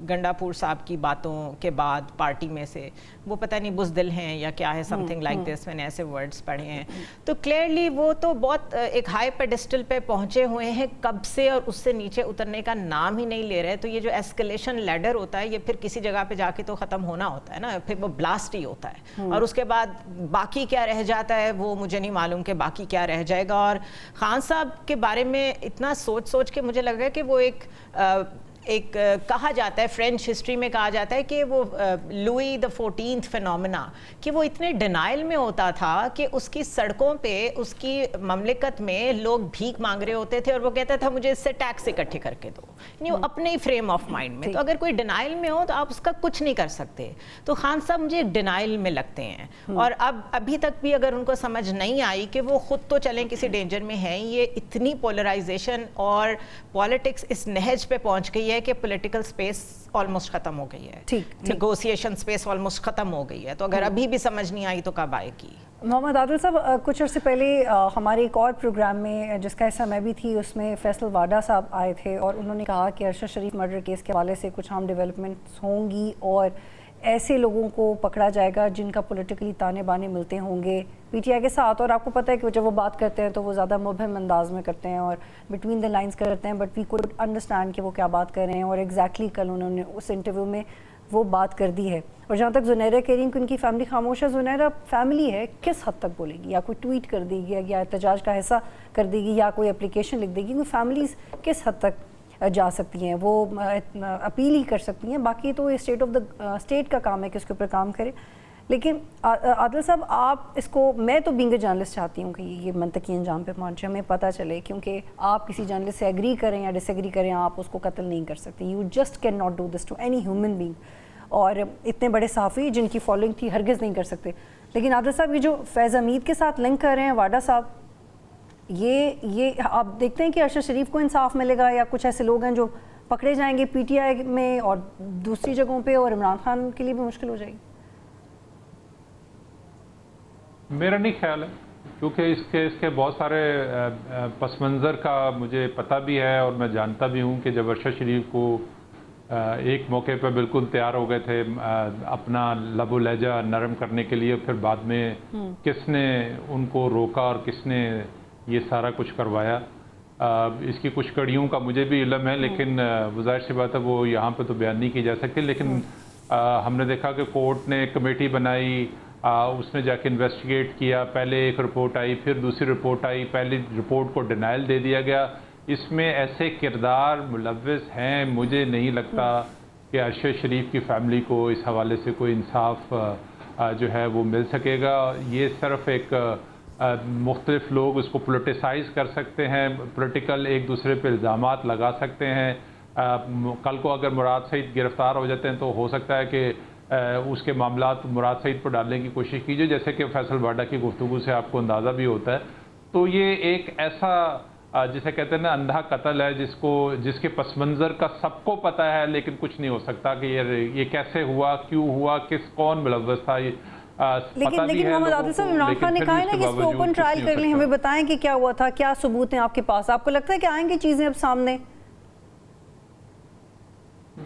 گنڈا پور صاحب کی باتوں کے بعد پارٹی میں سے, وہ پتہ نہیں بزدل ہیں یا کیا ہے, سم تھنگ لائک دس, میں نے ایسے ورڈز پڑھے ہیں. تو کلیئرلی وہ تو بہت ایک ہائی پیڈسٹل پہ پہنچے ہوئے ہیں کب سے, اور اس سے نیچے اترنے کا نام ہی نہیں لے رہے. تو یہ جو ایسکلیشن لیڈر ہوتا ہے یہ پھر کسی جگہ پہ جا کے تو ختم ہونا ہوتا ہے نا, پھر وہ بلاسٹ ہی ہوتا ہے, اور اس کے بعد باقی کیا رہ جاتا ہے وہ مجھے نہیں معلوم کہ باقی کیا رہ جائے گا. اور خان صاحب کے بارے میں اتنا سوچ کے مجھے لگ رہا ہے کہ وہ ایک کہا جاتا ہے, فرینچ ہسٹری میں کہا جاتا ہے کہ وہ لوئی دا 14th فینومینا, کہ وہ اتنے ڈینائل میں ہوتا تھا کہ اس کی سڑکوں پہ اس کی مملکت میں لوگ بھیک مانگ رہے ہوتے تھے اور وہ کہتا تھا مجھے اس سے ٹیکس اکٹھے کر کے دو, یعنی وہ اپنے ہی فریم آف مائنڈ میں. تو اگر کوئی ڈینائل میں ہو تو آپ اس کا کچھ نہیں کر سکتے. تو خان صاحب مجھے ایک ڈینائل میں لگتے ہیں, اور ابھی تک بھی اگر ان کو سمجھ نہیں آئی کہ وہ خود تو چلیں کسی ڈینجر میں ہیں. یہ اتنی پولرائزیشن اور پالیٹکس اس نہج پہ پہنچ گئی ہے کہ پولیٹیکل سپیس آلموسٹ ختم ہو گئی ہے, نیگوسیشن سپیس آلموسٹ ختم ہو گئی ہے. تو اگر ابھی بھی سمجھ نہیں آئی تو کب آئے گی؟ محمد عادل صاحب, کچھ عرصے پہلے ہمارے ایک اور پروگرام میں جس کا حصہ میں بھی تھی, اس میں فیصل واڈا صاحب آئے تھے اور انہوں نے کہا کہ ارشد شریف مرڈر کیس کے حوالے سے کچھ اہم ڈیولپمنٹس ہوں گی اور ایسے لوگوں کو پکڑا جائے گا جن کا پولیٹیکلی تانے بانے ملتے ہوں گے پی ٹی آئی کے ساتھ. اور آپ کو پتہ ہے کہ جب وہ بات کرتے ہیں تو وہ زیادہ مبہم انداز میں کرتے ہیں اور بٹوین دا لائنز کرتے ہیں, بٹ وی کوڈ انڈرسٹینڈ کہ وہ کیا بات کر رہے ہیں, اور ایگزیکٹلی کل انہوں نے اس انٹرویو میں وہ بات کر دی ہے. اور جہاں تک زنیرہ کہہ رہی ہیں کہ ان کی فیملی خاموش ہے, زنیرہ فیملی ہے کس حد تک بولے گی, یا کوئی ٹویٹ کر دے گی یا احتجاج کا حصہ کر دے گی یا کوئی اپلیکیشن لکھ دے گی, کوئی فیملیز کس حد تک جا سکتی ہیں, وہ اپیل ہی کر سکتی ہیں. باقی تو اسٹیٹ آف دا اسٹیٹ کا کام ہے کہ اس کے اوپر کام کرے. لیکن عادل صاحب, آپ اس کو, میں تو بینگ اے جرنلسٹ چاہتی ہوں کہ یہ منطقی انجام پہ پہنچے, ہمیں پتہ چلے, کیونکہ آپ کسی جرنلسٹ سے ایگری کریں یا ڈس ایگری کریں, آپ اس کو قتل نہیں کر سکتے. You just can not do this to any human being. اور اتنے بڑے صحافی جن کی فالوئنگ تھی ہرگز نہیں کر سکتے. لیکن عادل صاحب, یہ جو فیض حمید کے ساتھ لنک کر رہے ہیں واڈا صاحب, یہ آپ دیکھتے ہیں کہ ارشد شریف کو انصاف ملے گا, یا کچھ ایسے لوگ ہیں جو پکڑے جائیں گے پی ٹی آئی میں اور دوسری جگہوں پہ, اور عمران خان کے لیے بھی مشکل ہو جائے گی؟ میرا نہیں خیال ہے, کیونکہ اس کے بہت سارے پس منظر کا مجھے پتہ بھی ہے, اور میں جانتا بھی ہوں کہ جب ارشد شریف کو ایک موقع پہ بالکل تیار ہو گئے تھے اپنا لب و لہجہ نرم کرنے کے لیے, پھر بعد میں کس نے ان کو روکا اور کس نے یہ سارا کچھ کروایا, اس کی کچھ کڑیوں کا مجھے بھی علم ہے, لیکن ظاہر سی بات ہے وہ یہاں پہ تو بیان نہیں کی جا سکتی. لیکن ہم نے دیکھا کہ کورٹ نے کمیٹی بنائی, اس نے جا کے انویسٹیگیٹ کیا, پہلے ایک رپورٹ آئی, پھر دوسری رپورٹ آئی, پہلی رپورٹ کو ڈینائل دے دیا گیا. اس میں ایسے کردار ملوث ہیں, مجھے نہیں لگتا کہ ارشد شریف کی فیملی کو اس حوالے سے کوئی انصاف جو ہے وہ مل سکے گا. یہ صرف ایک مختلف لوگ اس کو پولیٹیسائز کر سکتے ہیں, پولیٹیکل ایک دوسرے پہ الزامات لگا سکتے ہیں. کل کو اگر مراد سعید گرفتار ہو جاتے ہیں تو ہو سکتا ہے کہ اس کے معاملات مراد سعید پر ڈالنے کی کوشش کیجیے, جیسے کہ فیصل واڈا کی گفتگو سے آپ کو اندازہ بھی ہوتا ہے. تو یہ ایک ایسا جسے کہتے ہیں نا اندھا قتل ہے, جس کے پس منظر کا سب کو پتہ ہے, لیکن کچھ نہیں ہو سکتا کہ یہ کیسے ہوا, کیوں ہوا, کون ملوث تھا. لیکن محمد عادل صاحب, عمران خان نے کہا ہے نا کہ اس کو اوپن ٹرائل کر لیں, ہمیں بتائیں کہ کیا ہوا تھا, کیا ثبوت ہیں آپ کے پاس. آپ کو لگتا ہے کہ آئیں گے چیزیں اب سامنے؟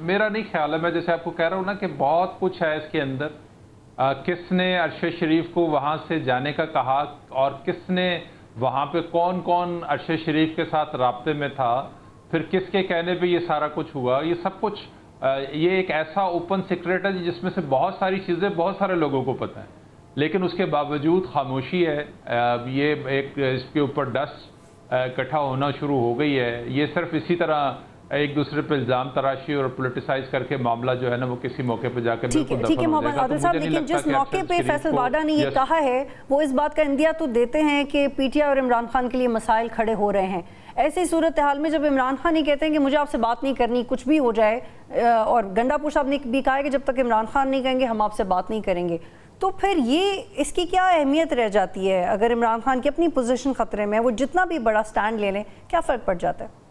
میرا نہیں خیال ہے. میں جیسے آپ کو کہہ رہا ہوں نا کہ بہت کچھ ہے اس کے اندر. کس نے ارشد شریف کو وہاں سے جانے کا کہا, اور کس نے وہاں پہ کون کون ارشد شریف کے ساتھ رابطے میں تھا, پھر کس کے کہنے پہ یہ سارا کچھ ہوا, یہ سب کچھ یہ ایک ایسا اوپن سیکرٹ ہے جس میں سے بہت ساری چیزیں بہت سارے لوگوں کو پتہ ہیں, لیکن اس کے باوجود خاموشی ہے. یہ ایک اس کے اوپر ڈسٹ اکٹھا ہونا شروع ہو گئی ہے. یہ صرف اسی طرح ایک دوسرے پہ الزام تراشی اور پولیٹیسائز کر کے معاملہ جو ہے نا وہ کسی موقع پہ جا کے بالکل دفن ہو جائے گا. محمد عادل صاحب, لیکن جس موقع پہ فیصل واڈا نے یہ کہا ہے وہ اس بات کا اندیا تو دیتے ہیں کہ پی ٹی آئی اور عمران خان کے لیے مسائل کھڑے ہو رہے ہیں. ایسی صورتحال میں جب عمران خان ہی کہتے ہیں کہ مجھے آپ سے بات نہیں کرنی, کچھ بھی ہو جائے, اور گنڈا پور صاحب نے بھی کہا ہے کہ جب تک عمران خان نہیں کہیں گے ہم آپ سے بات نہیں کریں گے, تو پھر یہ اس کی کیا اہمیت رہ جاتی ہے؟ اگر عمران خان کی اپنی پوزیشن خطرے میں ہے, وہ جتنا بھی بڑا سٹینڈ لے لیں, کیا فرق پڑ جاتا ہے؟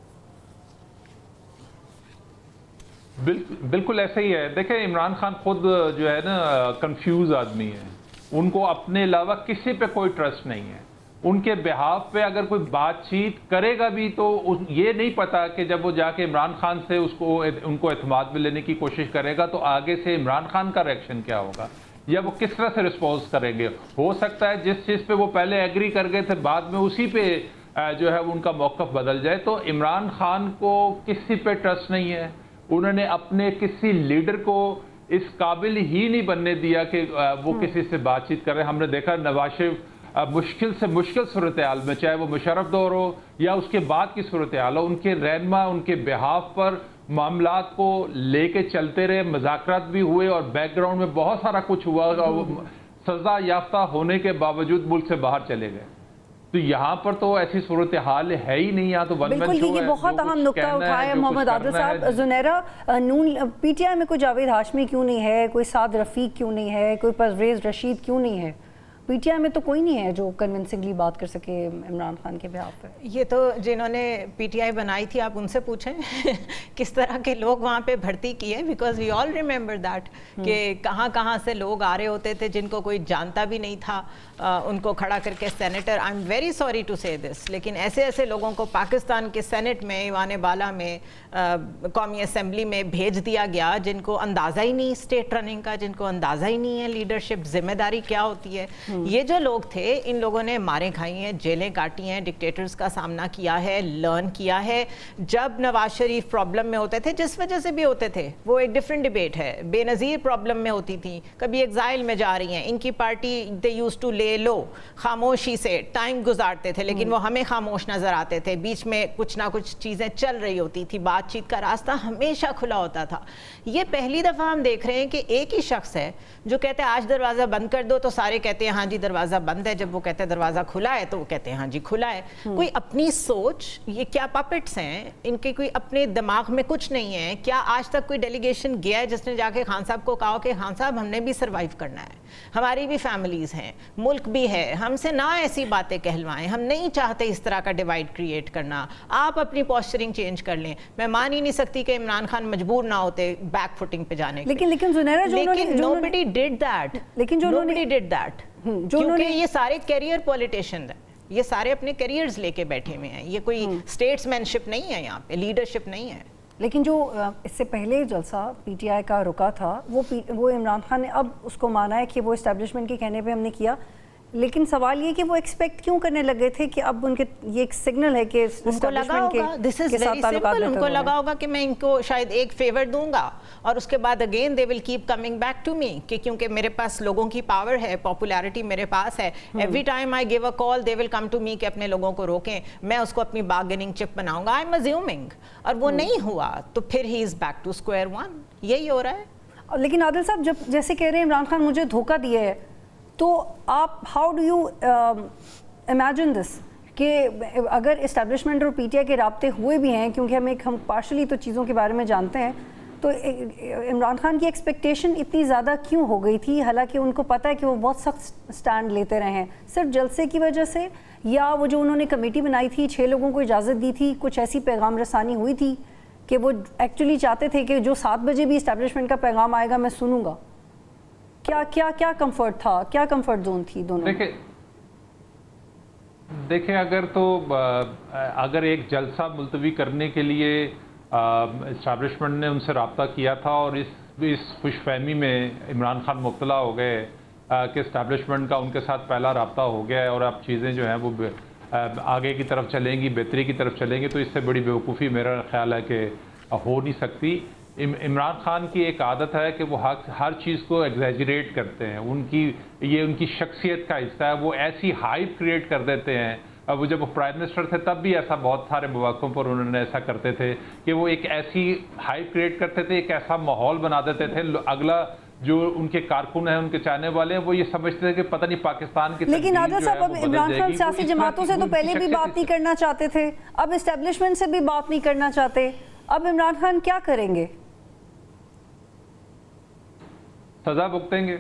بالکل ایسا ہی ہے. دیکھیں عمران خان خود جو ہے نا کنفیوز آدمی ہے, ان کو اپنے علاوہ کسی پہ کوئی ٹرسٹ نہیں ہے. ان کے بہاف پہ اگر کوئی بات چیت کرے گا بھی تو یہ نہیں پتا کہ جب وہ جا کے عمران خان سے ان کو اعتماد میں لینے کی کوشش کرے گا تو آگے سے عمران خان کا ریئیکشن کیا ہوگا, یا وہ کس طرح سے رسپانس کریں گے. ہو سکتا ہے جس چیز پہ وہ پہلے ایگری کر گئے تھے بعد میں اسی پہ جو ہے ان کا موقف بدل جائے. تو عمران خان کو کسی پہ ٹرسٹ نہیں ہے. انہوں نے اپنے کسی لیڈر کو اس قابل ہی نہیں بننے دیا کہ وہ کسی سے بات چیت کرے. ہم نے دیکھا نواز شریف مشکل سے مشکل صورتحال میں, چاہے وہ مشرف دور ہو یا اس کے بعد کی صورتحال ہو, ان کے رہنما ان کے بہاف پر معاملات کو لے کے چلتے رہے, مذاکرات بھی ہوئے اور بیک گراؤنڈ میں بہت سارا کچھ ہوا, سزا یافتہ ہونے کے باوجود ملک سے باہر چلے گئے. تو یہاں پر تو ایسی صورتحال ہے ہی نہیں. یہاں تو بالکل یہ بہت اہم نقطہ اٹھایا محمد عادل صاحب. زنیرہ, پی ٹی آئی میں کوئی جاوید ہاشمی کیوں نہیں ہے, کوئی سعد رفیق کیوں نہیں ہے, کوئی پرویز رشید کیوں نہیں ہے؟ پی ٹی آئی میں تو کوئی نہیں ہے جو کنونسنگلی بات کر سکے عمران خان کے بہاف پہ. یہ تو جنہوں نے پی ٹی آئی بنائی تھی آپ ان سے پوچھیں کس طرح کے لوگ وہاں پہ بھرتی کیے, because we all remember that کہ کہاں کہاں سے لوگ آ رہے ہوتے تھے جن کو کوئی جانتا بھی نہیں تھا, ان کو کھڑا کر کے senator, I am very sorry to say this, لیکن ایسے ایسے لوگوں کو پاکستان کے سینٹ میں, ایوان بالا میں, قومی اسمبلی میں بھیج دیا گیا جن کو اندازہ ہی نہیں اسٹیٹ رننگ کا, جن کو اندازہ ہی نہیں ہے لیڈرشپ ذمہ داری کیا ہوتی ہے. یہ جو لوگ تھے ان لوگوں نے ماریں کھائی ہیں, جیلیں کاٹی ہیں, ڈکٹیٹرز کا سامنا کیا ہے, لرن کیا ہے. جب نواز شریف پرابلم میں ہوتے تھے, جس وجہ سے بھی ہوتے تھے, وہ ایک ڈیفرنٹ ڈیبیٹ ہے, بے نظیر پرابلم میں ہوتی تھیں, کبھی ایگزائل میں جا رہی ہیں, ان کی پارٹی دے یوز ٹو لے لو, خاموشی سے ٹائم گزارتے تھے, لیکن وہ ہمیں خاموش نظر آتے تھے, بیچ میں کچھ نہ کچھ چیزیں چل رہی ہوتی تھی, بات چیت کا راستہ ہمیشہ کھلا ہوتا تھا. یہ پہلی دفعہ ہم دیکھ رہے ہیں کہ ایک ہی شخص ہے جو کہتے ہیں آج دروازہ بند کر دو, تو سارے کہتے ہیں ہاں جی دروازہ بند ہے, جب وہ کہتے ہیں دروازہ کھلا ہے تو وہ کہتے ہیں ہاں جی کھلا ہے. کوئی اپنی سوچ, یہ کیا پپٹس ہیں, ان کے کوئی اپنے دماغ میں کچھ نہیں ہے. کیا آج تک کوئی ڈیلیگیشن گیا ہے جس نے جا کے خان صاحب کو کہا کہ خان صاحب ہم نے بھی سروائیو کرنا ہے, ہماری بھی فیملیز ہیں, ملک بھی ہے, ہم سے نہ ایسی باتیں کہلوائیں, ہم نہیں چاہتے اس طرح کا ڈیوائڈ کریٹ کرنا, آپ اپنی پوسچرنگ چینج کر لیں. میں مان ہی نہیں سکتی کہ عمران خان مجبور نہ ہوتے بیک فوٹنگ پہ جانے کے. لیکن Zunaira nobody did that, nobody did that, کیونکہ یہ سارے کیریئر پولیٹیشین ہیں, یہ سارے اپنے کیریئرز لے کے بیٹھے ہوئے ہیں, یہ کوئی اسٹیٹس مین شپ نہیں ہے, یہاں پہ لیڈرشپ نہیں ہے. لیکن جو اس سے پہلے جلسہ پی ٹی آئی کا رکا تھا وہ عمران خان نے اب اس کو مانا ہے کہ وہ اسٹیبلشمنٹ کے کہنے پہ ہم نے کیا, لیکن سوال یہ کہ وہ ایکسپیکٹ کیوں کرنے لگے تھے کہ اب ان کے یہ ایک سگنل ہے کہ ان کو لگا ہوگا, دس از ویری سمپل, ان کو لگا ہوگا کہ میں ان کو شاید ایک فیور دوں گا اور اس کے بعد again they will keep coming back to me, کہ کیونکہ میرے پاس لوگوں کی پاور ہے, پاپولیرٹی میرے پاس ہے, every time I give a call they will come to me کہ اپنے لوگوں کو روکیں, میں اس کو اپنی بارگیننگ چپ بناؤں گا, آئی ایم ازیومنگ, اور وہ نہیں ہوا تو پھر ہی از بیک ٹو اسکوائر ون, یہی ہو رہا ہے. لیکن عادل صاحب جب جیسے کہہ رہے ہیں عمران خان مجھے دھوکہ دیا ہے, تو آپ how do you imagine this کہ اگر اسٹیبلشمنٹ اور پی ٹی آئی کے رابطے ہوئے بھی ہیں, کیونکہ ہم پارشلی تو چیزوں کے بارے میں جانتے ہیں, تو عمران خان کی ایکسپیکٹیشن اتنی زیادہ کیوں ہو گئی تھی, حالانکہ ان کو پتہ ہے کہ وہ بہت سخت سٹینڈ لیتے رہے ہیں, صرف جلسے کی وجہ سے, یا وہ جو انہوں نے کمیٹی بنائی تھی 6 لوگوں کو اجازت دی تھی, کچھ ایسی پیغام رسانی ہوئی تھی کہ وہ ایکچولی چاہتے تھے کہ جو 7 بجے بھی اسٹیبلشمنٹ کا پیغام آئے گا میں سنوں گا, کیا کمفرٹ تھا, کیا کمفرٹ زون تھی دونوں؟ دیکھیں اگر ایک جلسہ ملتوی کرنے کے لیے اسٹیبلشمنٹ نے ان سے رابطہ کیا تھا اور اس خوش فہمی میں عمران خان مبتلا ہو گئے کہ اسٹیبلشمنٹ کا ان کے ساتھ پہلا رابطہ ہو گیا ہے اور اب چیزیں جو ہیں وہ آگے کی طرف چلیں گی, بہتری کی طرف چلیں گی, تو اس سے بڑی بیوقوفی میرا خیال ہے کہ ہو نہیں سکتی. عمران خان کی ایک عادت ہے کہ وہ ہر چیز کو ایگزیجریٹ کرتے ہیں, یہ ان کی شخصیت کا حصہ ہے, وہ ایسی ہائپ کریٹ کر دیتے ہیں. وہ جب وہ پرائم منسٹر تھے تب بھی ایسا بہت سارے مواقعوں پر انہوں نے ایسا کرتے تھے کہ وہ ایک ایسی ہائپ کریٹ کرتے تھے, ایک ایسا ماحول بنا دیتے تھے, اگلا جو ان کے کارکن ہیں, ان کے چاہنے والے ہیں, وہ یہ سمجھتے تھے کہ پتہ نہیں پاکستان کی. لیکن عادل صاحب اب عمران خان سیاسی جماعتوں سے تو پہلے بھی بات نہیں کرنا چاہتے تھے, اب اسٹیبلشمنٹ سے بھی بات نہیں کرنا چاہتے, اب عمران خان کیا کریں گے؟ سزا بھگتیں گے,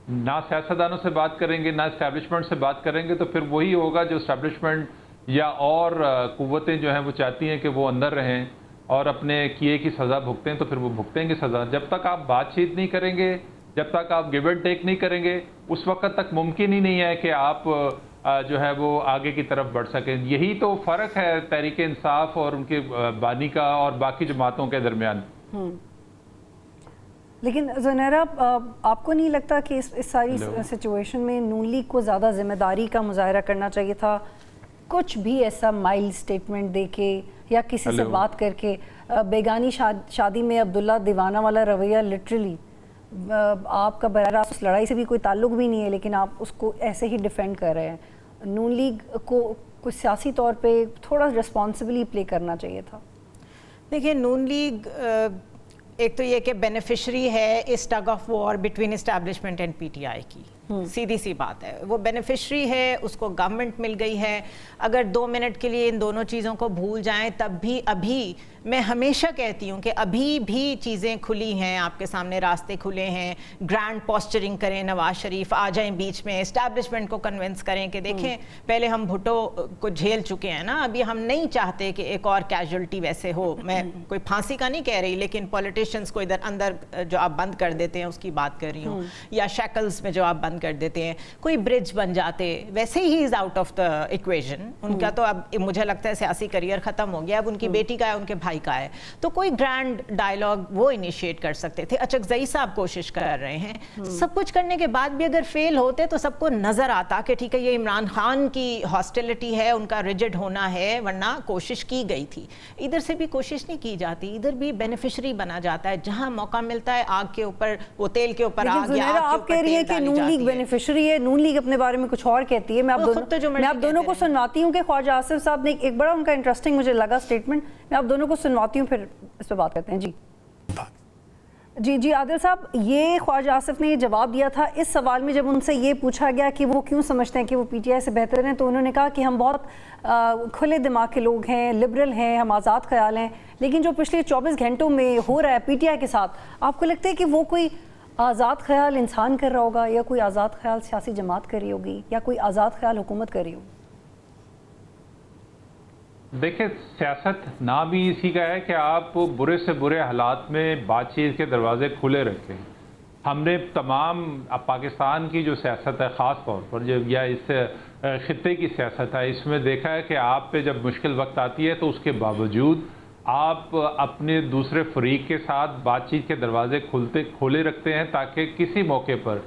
نہ سیاستدانوں سے بات کریں گے, نہ اسٹیبلشمنٹ سے بات کریں گے, تو پھر وہی ہوگا جو اسٹیبلشمنٹ یا اور قوتیں جو ہیں وہ چاہتی ہیں کہ وہ اندر رہیں اور اپنے کیے کی سزا بھگتیں, تو پھر وہ بھگتیں گے سزا. جب تک آپ بات چیت نہیں کریں گے, جب تک آپ گیو اینڈ ٹیک نہیں کریں گے, اس وقت تک ممکن ہی نہیں ہے کہ آپ جو ہے وہ آگے کی طرف بڑھ سکیں. یہی تو فرق ہے تحریک انصاف اور ان کے بانی کا اور باقی جماعتوں کے درمیان. لیکن زنیرہ آپ کو نہیں لگتا کہ اس ساری سچویشن میں نون لیگ کو زیادہ ذمہ داری کا مظاہرہ کرنا چاہیے تھا, کچھ بھی ایسا مائلڈ اسٹیٹمنٹ دے کے یا کسی سے بات کر کے؟ بیگانی شادی میں عبداللہ دیوانہ والا رویہ لٹرلی آپ کا براہ راست اس لڑائی سے بھی کوئی تعلق بھی نہیں ہے, لیکن آپ اس کو ایسے ہی ڈیفینڈ کر رہے ہیں. نون لیگ کو کچھ سیاسی طور پہ تھوڑا ریسپانسبلی پلے کرنا چاہیے تھا. دیکھیں نون لیگ ایک تو یہ کہ بینیفیشری ہے اس tug of war between establishment and P T I کی, سیدھی سی بات ہے, وہ بینیفیشری ہے, اس کو گورنمنٹ مل گئی ہے. اگر 2 منٹ کے لیے ان دونوں چیزوں کو بھول جائیں تب بھی ابھی میں ہمیشہ کہتی ہوں کہ ابھی بھی چیزیں کھلی ہیں, آپ کے سامنے راستے کھلے ہیں. گرینڈ پوسچرنگ کریں, نواز شریف آ جائیں بیچ میں, اسٹیبلشمنٹ کو کنونس کریں کہ دیکھیں پہلے ہم بھٹو کو جھیل چکے ہیں نا, ابھی ہم نہیں چاہتے کہ ایک اور کیجولٹی ویسے ہو. میں کوئی پھانسی کا نہیں کہہ رہی, لیکن پولیٹیشنز کو ادھر اندر جو آپ بند کر دیتے ہیں اس کی بات کر رہی ہوں, یا شیکلز میں جو آپ بند بند کر دیتے ہیں, کوئی برج بن جاتے, ویسے ہی is out of the equation. ان کا تو اب مجھے لگتا ہے سیاسی کریئر ختم ہو گیا, اب ان کی بیٹی کا ہے, ان کے بھائی کا ہے, تو کوئی گرینڈ ڈائلاگ وہ انیشیٹ کر سکتے تھے. اچکزئی صاحب کوشش کر رہے ہیں, سب کچھ کرنے کے بعد بھی اگر فیل ہوتے تو سب کو نظر آتا کہ ٹھیک ہے یہ عمران خان کی ہاسٹیلٹی ہے, ان کا ریجڈ ہونا ہے, ورنہ کوشش کی گئی تھی. ادھر سے بھی کوشش نہیں کی جاتی, ادھر بھی بینیفیشری بنا جاتا ہے, جہاں موقع ملتا ہے آگ کے اوپر, وہ تیل کے اوپر آگ, یا آپ کہہ رہی ہے کہ نون لیگ بینیفیشری ہے, نون لیگ اپنے بارے میں کچھ اور کہتی ہے. میں آپ دونوں کو سنواتی ہوں کہ خواجہ آصف صاحب نے ایک بڑا ان کا انٹرسٹنگ مجھے لگا اسٹیٹمنٹ, میں آپ دونوں کو سنواتی ہوں, پھر اس پہ بات کرتے ہیں. جی عادل صاحب, یہ خواجہ آصف نے یہ جواب دیا تھا اس سوال میں جب ان سے یہ پوچھا گیا کہ وہ کیوں سمجھتے ہیں کہ وہ پی ٹی آئی سے بہتر ہیں, تو انہوں نے کہا کہ ہم بہت کھلے دماغ کے لوگ ہیں, لبرل ہیں, ہم آزاد خیال ہیں. لیکن جو پچھلے 24 گھنٹوں میں ہو رہا ہے پی ٹی آئی کے ساتھ, آپ کو لگتا ہے کہ وہ کوئی آزاد خیال انسان کر رہا ہوگا, یا کوئی آزاد خیال سیاسی جماعت کر رہی ہوگی, یا کوئی آزاد خیال حکومت کر رہی ہوگی؟ دیکھیں, سیاست نہ بھی اسی کا ہے کہ آپ برے سے برے حالات میں بات چیت کے دروازے کھلے رکھیں. ہم نے تمام پاکستان کی جو سیاست ہے, خاص طور پر یا اس خطے کی سیاست ہے, اس میں دیکھا ہے کہ آپ پہ جب مشکل وقت آتی ہے تو اس کے باوجود آپ اپنے دوسرے فریق کے ساتھ بات چیت کے دروازے کھلے رکھتے ہیں, تاکہ کسی موقع پر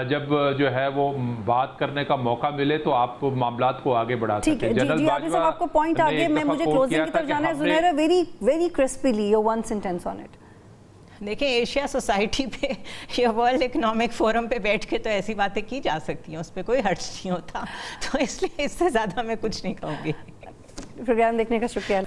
جب جو ہے وہ بات کرنے کا موقع ملے تو آپ معاملات کو آگے بڑھا سکتے ہیں. جی عادل صاحب, آپ کو پوائنٹ آگے, میں مجھے کلوزنگ کی طرف جانا ہے. Zunaira, very crisply your one sentence on it. دیکھیں, ایشیا سوسائٹی پہ یا ورلڈ اکنامک فورم پہ بیٹھ کے تو ایسی باتیں کی جا سکتی ہیں, اس پہ کوئی حرج نہیں ہوتا, تو اس لیے اس سے زیادہ میں کچھ نہیں کہوں گی. پروگرام دیکھنے کا شکریہ.